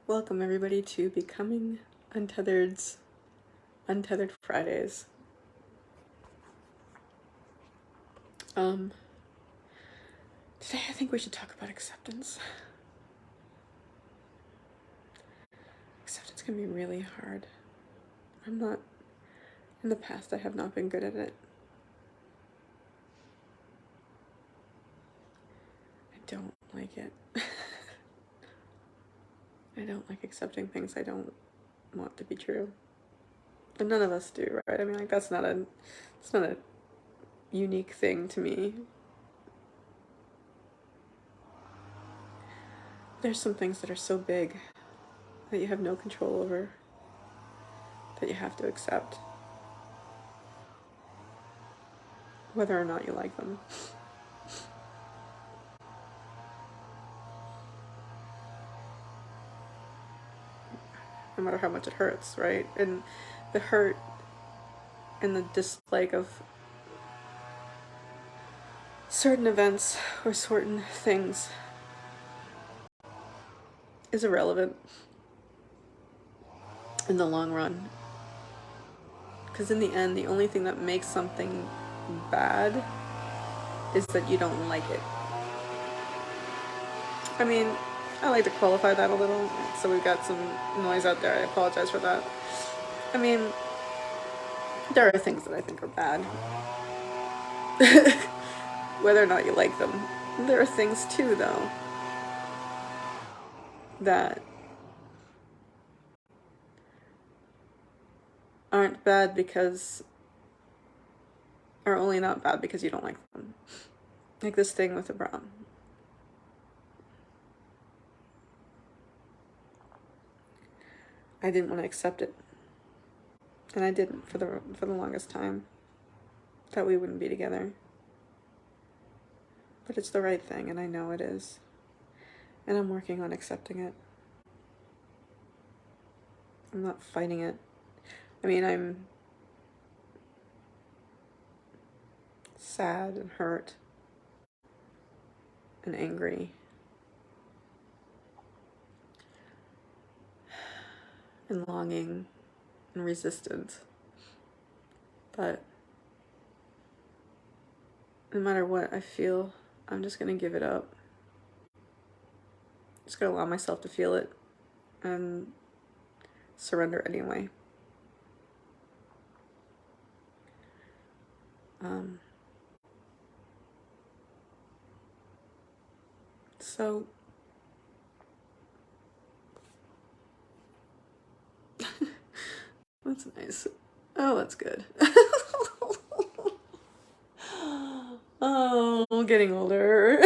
Welcome everybody to Becoming Untethered's Untethered Fridays. Today I think we should talk about acceptance. Acceptance can be really hard. In the past I have not been good at it. I don't like it. I don't like accepting things I don't want to be true. And none of us do, right? I mean, like, it's not a unique thing to me. There's some things that are so big that you have no control over, that you have to accept, whether or not you like them. No matter how much it hurts, right? And the hurt and the dislike of certain events or certain things is irrelevant in the long run. Because in the end, the only thing that makes something bad is that you don't like it. I mean, I like to qualify that a little, so we've got some noise out there. I apologize for that. I mean, there are things that I think are bad. Whether or not you like them. There are things too, though, that aren't bad because, or only not bad because you don't like them. Like this thing with the brown. I didn't want to accept it. And I didn't for the longest time. That we wouldn't be together. But it's the right thing, and I know it is. And I'm working on accepting it. I'm not fighting it. I mean, I'm sad and hurt and angry and longing and resistant. But no matter what I feel, I'm just going to give it up. I'm just going to allow myself to feel it and surrender anyway. So that's nice. Oh, that's good. Oh, getting older.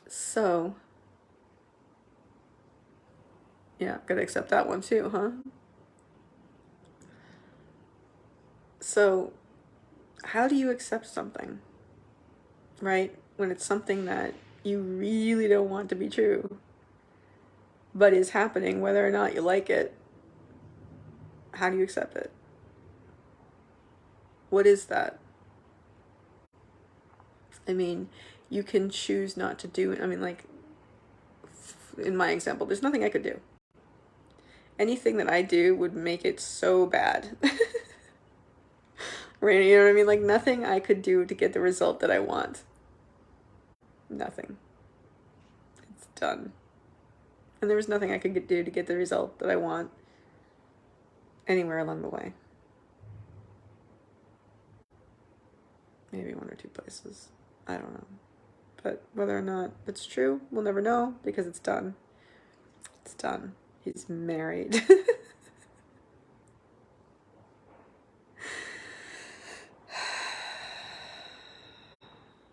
So yeah, gotta accept that one too, huh? So how do you accept something, right? When it's something that you really don't want to be true, but is happening whether or not you like it. How do you accept it? What is that? I mean, you can choose not to do it. I mean, like, in my example, there's nothing I could do. Anything that I do would make it so bad. Right? You know what I mean? Like, nothing I could do to get the result that I want. Nothing. It's done. And there was nothing I could do to get the result that I want anywhere along the way. Maybe one or two places. I don't know. But whether or not it's true, we'll never know because it's done. It's done. He's married.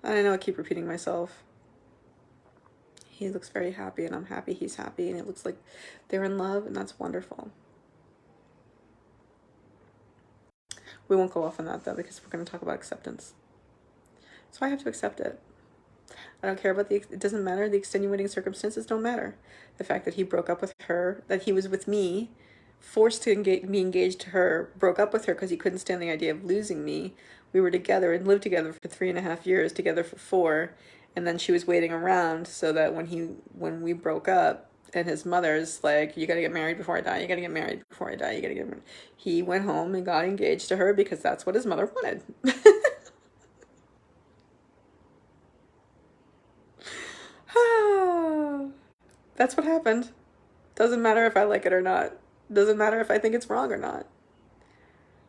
I know I keep repeating myself. He looks very happy and I'm happy he's happy and it looks like they're in love and that's wonderful. We won't go off on that though because we're going to talk about acceptance. So I have to accept it. I don't care about it doesn't matter. The extenuating circumstances don't matter. The fact that he broke up with her, that he was with me, forced to be engaged to her, broke up with her because he couldn't stand the idea of losing me. We were together and lived together for 3.5 years, together for 4. And then she was waiting around so that when we broke up, and his mother's like, you gotta get married before I die, you gotta get married before I die, you gotta get married. He went home and got engaged to her because that's what his mother wanted. That's what happened. Doesn't matter if I like it or not. Doesn't matter if I think it's wrong or not.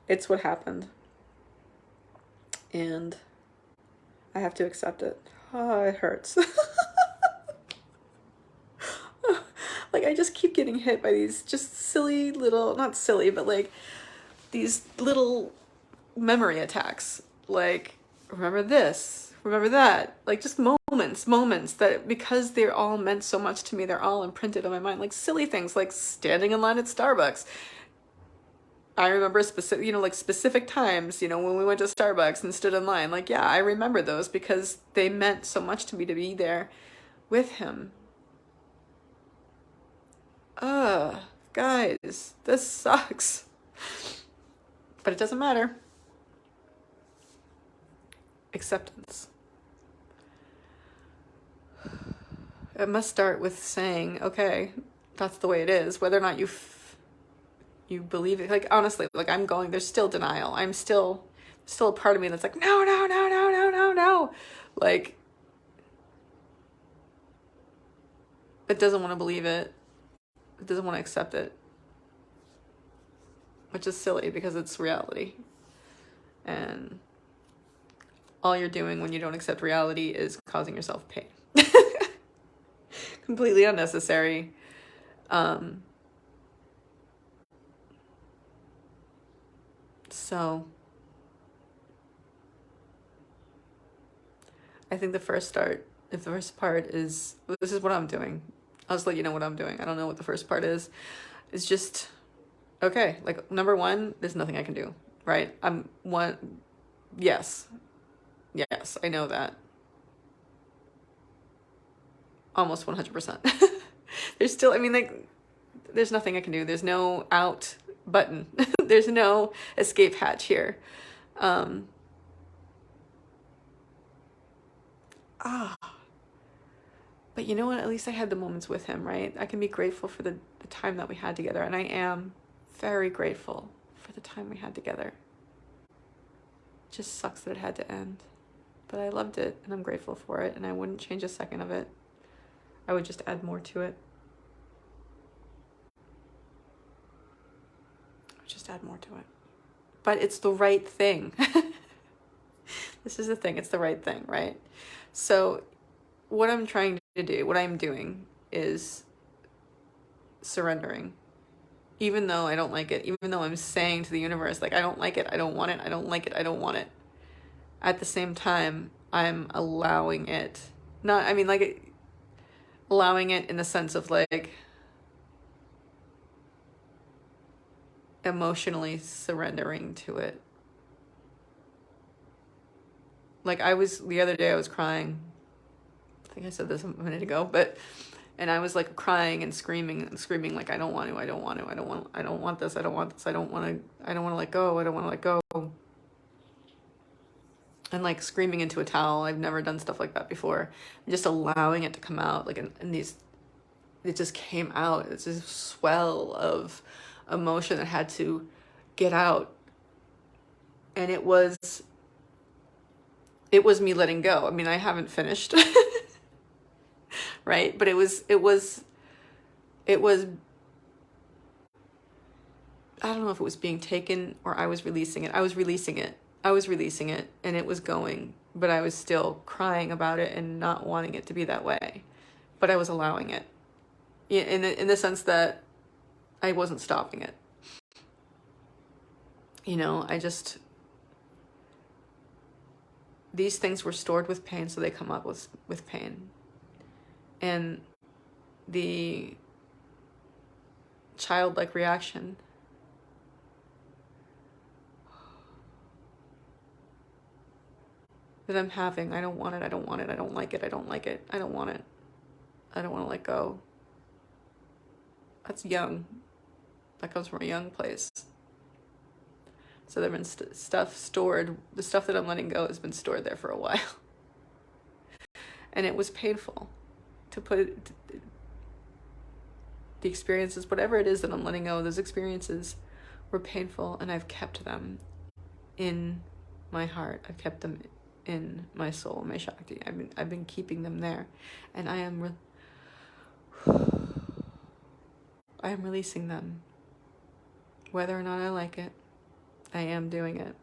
It's what happened. And I have to accept it. Oh, it hurts. Like, I just keep getting hit by these just silly little, not silly, but like these little memory attacks. Like, remember this, remember that. Like, just moments that, because they're all meant so much to me, they're all imprinted on my mind. Like silly things, like standing in line at Starbucks. I remember specific times, when we went to Starbucks and stood in line. Like, yeah, I remember those because they meant so much to me to be there with him. Guys, this sucks. But it doesn't matter. Acceptance. It must start with saying, okay, that's the way it is. Whether or not you believe it. Like, honestly, like, there's still denial. I'm still a part of me that's like, no, no, no, no, no, no, no. Like, it doesn't want to believe it. It doesn't want to accept it. Which is silly because it's reality. And all you're doing when you don't accept reality is causing yourself pain. Completely unnecessary. So I think the first part is, this is what I'm doing. I'll just let you know what I'm doing. I don't know what the first part is. It's just, okay, like, number one, there's nothing I can do, right? Yes, I know that. Almost 100%. There's still, there's nothing I can do. There's no out button. There's no escape hatch here. But you know what? At least I had the moments with him, right? I can be grateful for the time that we had together. And I am very grateful for the time we had together. It just sucks that it had to end. But I loved it, and I'm grateful for it, and I wouldn't change a second of it. I would just add more to it. But it's the right thing. This is the thing. It's the right thing, right? So what I'm doing is surrendering. Even though I don't like it, even though I'm saying to the universe, like, I don't like it, I don't want it, I don't like it, I don't want it. At the same time, I'm allowing it. Allowing it in the sense of, like, emotionally surrendering to it. Like, the other day I was crying. I think I said this a minute ago, and I was like crying and screaming, like, I don't want to, I don't want to, I don't want this, I don't want this, I don't want to let go, I don't want to let go. And like screaming into a towel. I've never done stuff like that before. And just allowing it to come out, like, it just came out. It's this swell of emotion that had to get out. And it was me letting go. I haven't finished. Right? But it was I don't know if it was being taken or I was releasing it. I was releasing it, and it was going, but I was still crying about it and not wanting it to be that way. But I was allowing it, in the sense that I wasn't stopping it. These things were stored with pain, so they come up with pain. And the childlike reaction that I'm having, I don't want it, I don't want it, I don't like it, I don't like it, I don't want it, I don't want to let go. That's young. That comes from a young place. So there have been stuff stored. The stuff that I'm letting go has been stored there for a while. And it was painful to put the experiences, whatever it is that I'm letting go, those experiences were painful, and I've kept them in my heart. I've kept them in my soul, my Shakti. I've been keeping them there, and I am releasing them. Whether or not I like it, I am doing it.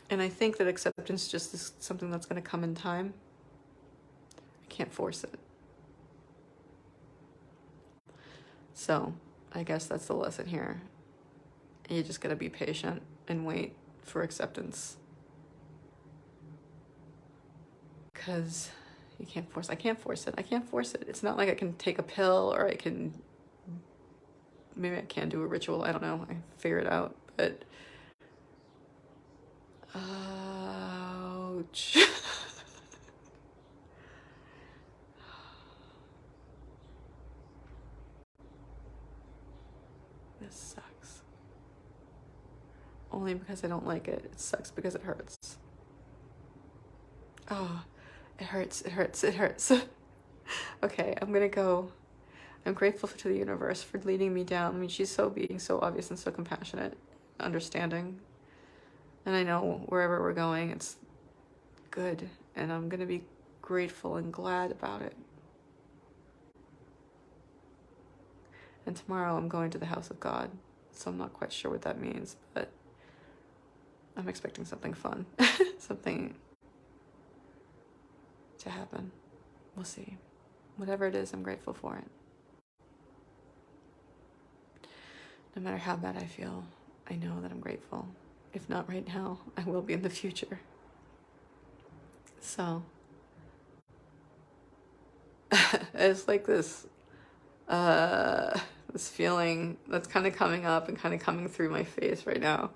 And I think that acceptance just is something that's going to come in time. I can't force it. So I guess that's the lesson here. You just got to be patient and wait for acceptance. Because I can't force it. It's not like I can take a pill, or maybe I can do a ritual. I don't know. I figure it out. But ouch. This sucks. Only because I don't like it. It sucks because it hurts. Oh, it hurts. Okay, I'm gonna go. I'm grateful to the universe for leading me down. I mean, she's being so obvious and so compassionate, understanding. And I know wherever we're going, it's good. And I'm gonna be grateful and glad about it. And tomorrow I'm going to the house of God. So I'm not quite sure what that means, but I'm expecting something fun. Something to happen. We'll see. Whatever it is, I'm grateful for it. No matter how bad I feel, I know that I'm grateful. If not right now, I will be in the future. So it's like this this feeling that's kind of coming up and kind of coming through my face right now.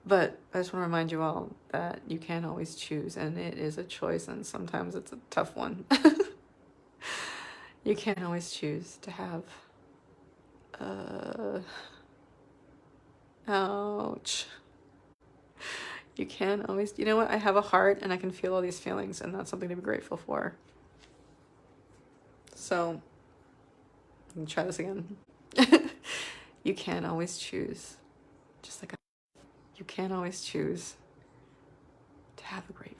But I just want to remind you all that you can always choose, and it is a choice, and sometimes it's a tough one. You can't always choose to have ouch. You can always, you know what? I have a heart, and I can feel all these feelings, and that's something to be grateful for. So, let me try this again. You can always choose, just like you can always choose to have a great